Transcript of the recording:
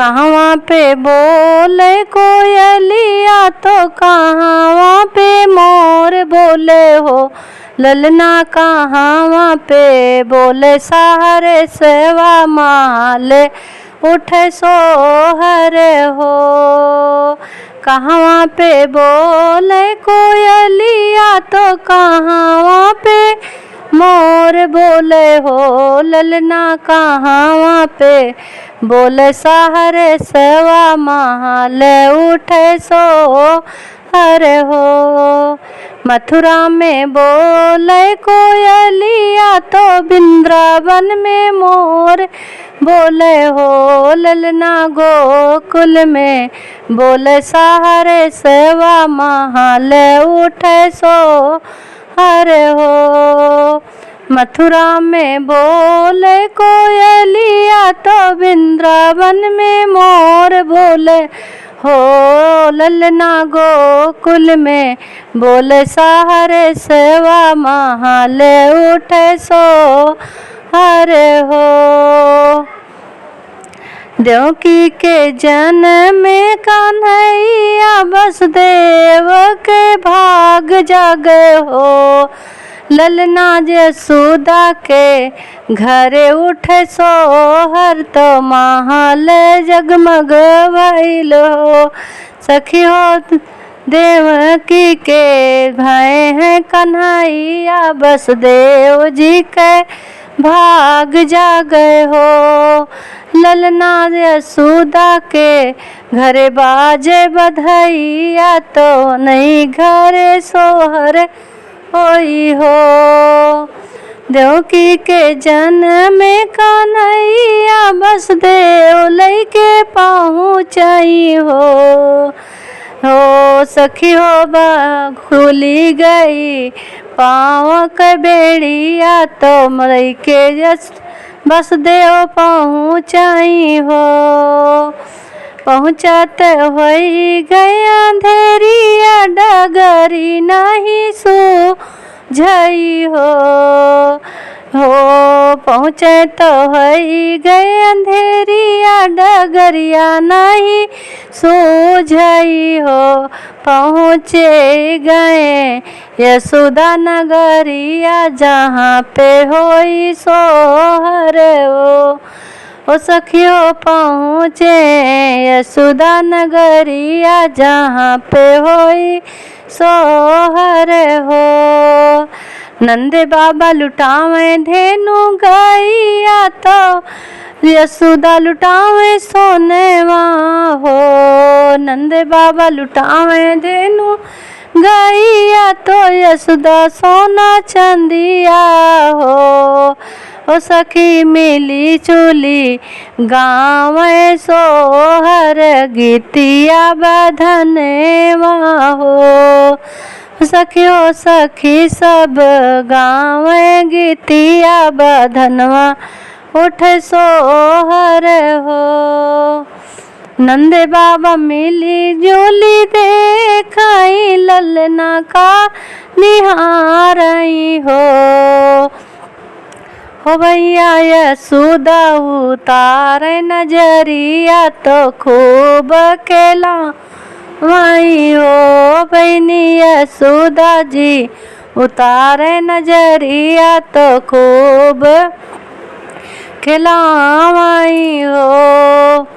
कहवा पे बोले कोयलिया तो कहवा पे मोर बोले हो। ललना कहवा पे बोले सहरे सेवा माले उठे सोहर हो। कहवा पे बोले कोयलिया तो कहवा पे मोर बोले हो। ललना कहवा पे बोले सहरे सेवा माले उठे सोहर हो। मथुरा में बोले कोयलिया तो वृंदावन में मोर बोले हो। ललना गोकुल में बोले सहरे सेवा माले उठे सोहर हो। मथुरा में बोले कोयलिया तो वृंदावन में मोर बोले हो। ललना गोकुल में बोले सहरे सेवा माले उठे सोहर हो। देवकी के जन्म में कन्हैया वसुदेव के भाग जागे हो। ललना यशोदा के घरे उठे सोहर तो महल जगमग भइल हो। सखी हो देवकी के भय हैं कन्हैया वसुदेव जी के भाग जागे हो। ललना यशोदा के घरे बाजे बधैया तो नहीं घरे सोहर होई हो। देवकी के जन्म में कन्हैया वसुदेव लइके पहुँचई हो। सखी हो खुली गई पाँव के बेड़िया तो लइके वसुदेव पहुँचई हो। पहुँचत होई गए अंधेरिया डगरी नहीं सूझई हो। पहुँचे तो होई गए अंधेरिया डगरिया नहीं सूझई हो। पहुँचे गए यशोदा नगरिया जहाँ पे होई सोहर हो। सखियों पहुँचे यशोदा नगरिया जहाँ पे होई सोहर हो। नंद बाबा लुटावे धेनु गैया तो यशोदा लुटावे सोनेवा हो। नंद बाबा लुटावे धेनु गैया तो यशोदा सोना चंदिया हो। सखी मिली चुली गाँव सोहर गीतिया बधनेवा हो। सखियों सखी सब गाँव गीतिया बधनवा उठ सोहर हो। नंद बाबा मिली जुली देखाई ललना का निहारई हो भैया यशोदा उतारे नजरिया तो खूब केला माई हो। बहनी यशोदा जी उतारे नजरिया तो खूब खिलावाई हो।